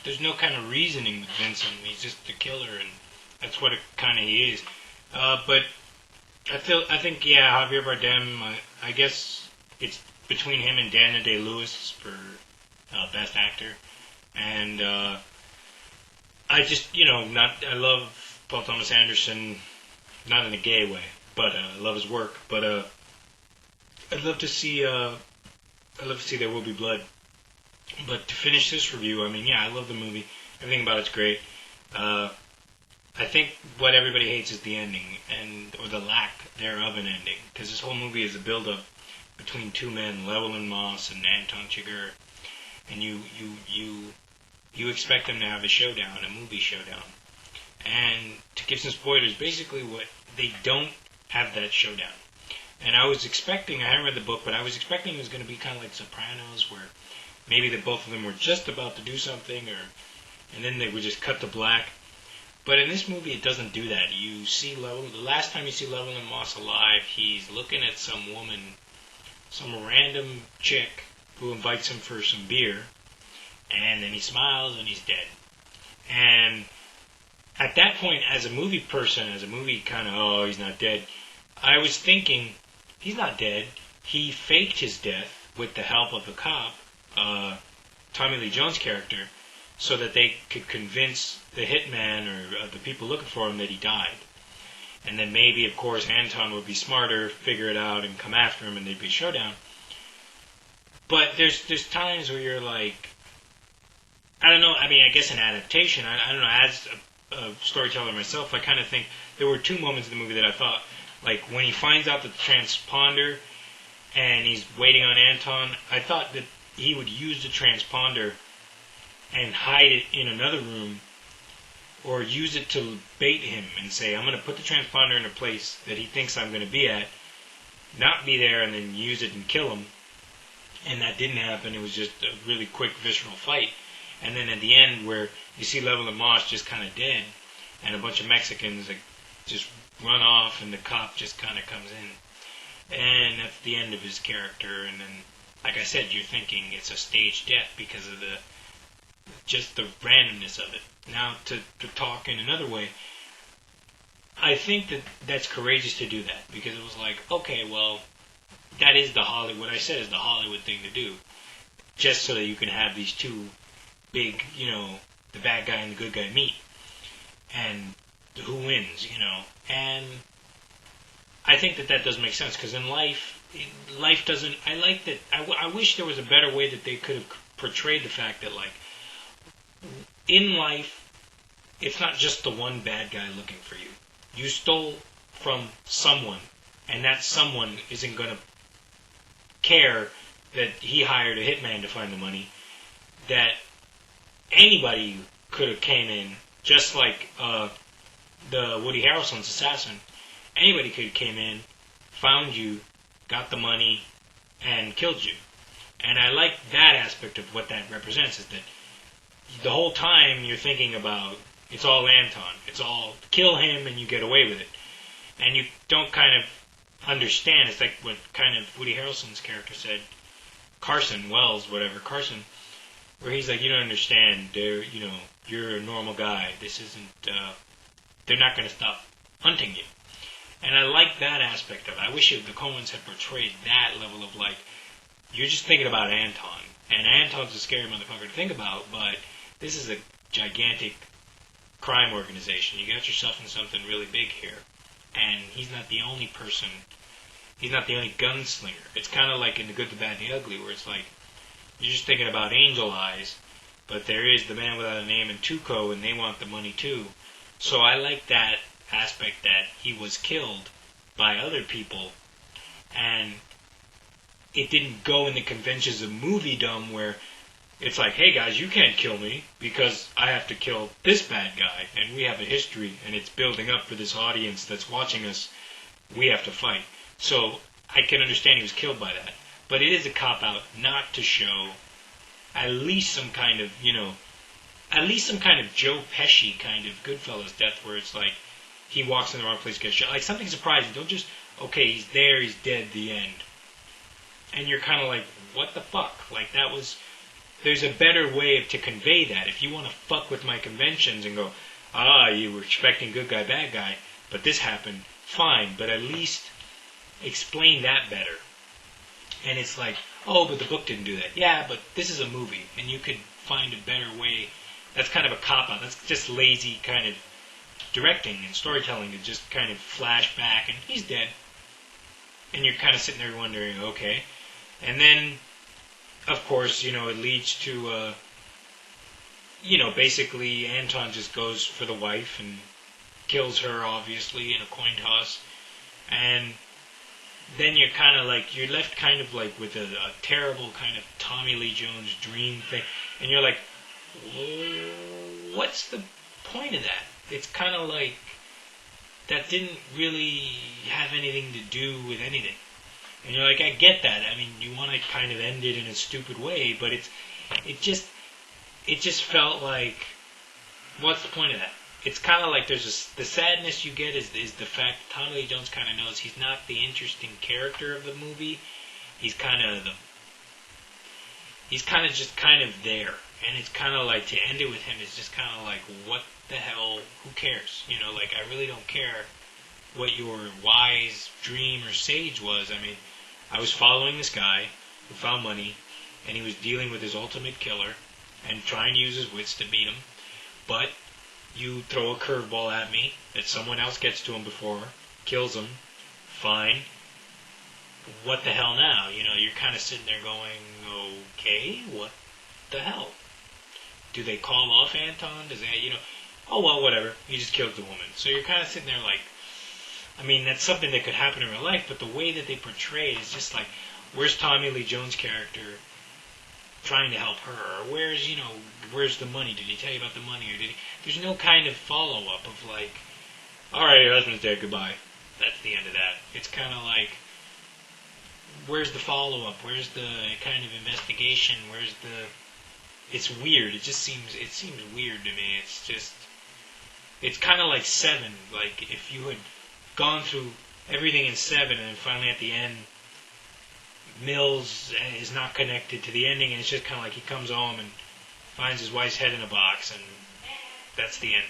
there's no kind of reasoning with Vincent. He's just the killer, and that's what it kind of he is. But I think, yeah, Javier Bardem. I guess it's between him and Daniel Day-Lewis for best actor, and I just, I love Paul Thomas Anderson, not in a gay way, but I love his work. But I'd love to see There Will Be Blood. But to finish this review, I mean, yeah, I love the movie. Everything about it's great. I think what everybody hates is the ending, or the lack thereof an ending, because this whole movie is a build-up between two men, Llewellyn Moss and Anton Chigurh, and you expect them to have a showdown, a movie showdown. And to give some spoilers, basically what they don't have that showdown. And I haven't read the book, but I was expecting it was going to be kind of like Sopranos, where maybe both of them were just about to do something, and then they would just cut to black. But in this movie, it doesn't do that. You see the last time you see Llewellyn Moss alive, he's looking at some woman, some random chick who invites him for some beer, and then he smiles and he's dead. And at that point, as a movie person, as a movie kind of, oh, he's not dead, I was thinking, he's not dead. He faked his death with the help of the cop, Tommy Lee Jones' character, so that they could convince the hitman or the people looking for him that he died. And then maybe, of course, Anton would be smarter, figure it out, and come after him, and there'd be a showdown. But there's times where you're like, I don't know, I mean, I guess an adaptation, I don't know, as a storyteller myself, I kind of think there were two moments in the movie that I thought, like when he finds out the transponder and he's waiting on Anton, I thought that he would use the transponder and hide it in another room, or use it to bait him and say, I'm going to put the transponder in a place that he thinks I'm going to be at, not be there, and then use it and kill him. And that didn't happen. It was just a really quick, visceral fight. And then at the end, where you see Llewellyn Moss just kind of dead, and a bunch of Mexicans just run off, and the cop just kind of comes in. And that's the end of his character. And then, like I said, you're thinking it's a staged death because of just the randomness of it. Now, to talk in another way, I think that's courageous to do that, because it was like, okay, well, that is what I said is the Hollywood thing to do, just so that you can have these two big, the bad guy and the good guy meet, and who wins, and I think that does make sense, because in life doesn't, I wish there was a better way that they could have portrayed the fact that, like, in life, it's not just the one bad guy looking for you. You stole from someone, and that someone isn't going to care that he hired a hitman to find the money. That anybody could have came in, just like the Woody Harrelson's assassin. Anybody could have came in, found you, got the money, and killed you. And I like that aspect of what that represents, is that the whole time you're thinking about, it's all Anton. It's all kill him and you get away with it. And you don't kind of understand. It's like what kind of Woody Harrelson's character said, Carson, where he's like, you don't understand. You're a normal guy. This isn't, they're not going to stop hunting you. And I like that aspect of it. I wish the Coens had portrayed that level of, like, you're just thinking about Anton. And Anton's a scary motherfucker to think about, but this is a gigantic crime organization. You got yourself in something really big here. And he's not the only person. He's not the only gunslinger. It's kind of like in The Good, the Bad, and the Ugly, where it's like, you're just thinking about Angel Eyes, but there is the Man Without a Name and Tuco, and they want the money too. So I like that aspect, that he was killed by other people, and it didn't go in the conventions of moviedom where it's like, hey guys, you can't kill me because I have to kill this bad guy, and we have a history, and it's building up for this audience that's watching us. We have to fight. So I can understand he was killed by that. But it is a cop-out not to show at least some kind of, Joe Pesci kind of Goodfellas death, where it's like he walks in the wrong place, gets shot. Like something surprising. Don't just, okay, he's there, he's dead, the end. And you're kind of like, what the fuck? Like that was there's a better way to convey that. If you want to fuck with my conventions and go, you were expecting good guy, bad guy, but this happened, fine, but at least explain that better. And it's like, oh, but the book didn't do that. Yeah, but this is a movie, and you could find a better way. That's kind of a cop-out. That's just lazy kind of directing and storytelling to just kind of flash back, and he's dead. And you're kind of sitting there wondering, okay. And then, of course, it leads to, basically Anton just goes for the wife and kills her, obviously, in a coin toss. And then you're left kind of like with a terrible kind of Tommy Lee Jones dream thing. And you're like, what's the point of that? It's kind of like that didn't really have anything to do with anything. And you're like, I get that. I mean, you want to kind of end it in a stupid way, but it just felt like, what's the point of that? It's kind of like the sadness you get is the fact that Tommy Lee Jones kind of knows he's not the interesting character of the movie. He's kind of just kind of there. And it's kind of like, to end it with him is just kind of like, what the hell, who cares? I really don't care what your wise dream or sage was. I mean, I was following this guy who found money, and he was dealing with his ultimate killer and trying to use his wits to beat him. But you throw a curveball at me that someone else gets to him before, kills him, fine. What the hell now? You're kind of sitting there going, okay, what the hell? Do they call off Anton? Does that, oh well, whatever. He just killed the woman. So you're kind of sitting there like, I mean, that's something that could happen in real life, but the way that they portray it is just like, where's Tommy Lee Jones' character trying to help her? Or where's the money? Did he tell you about the money? Or did he? There's no kind of follow-up of like, alright, your husband's dead, goodbye. That's the end of that. It's kind of like, where's the follow-up? Where's the kind of investigation? It's weird. It seems weird to me. It's kind of like Seven. Like, if you had gone through everything in Seven, and then finally at the end, Mills is not connected to the ending, and it's just kind of like he comes home and finds his wife's head in a box, and that's the end.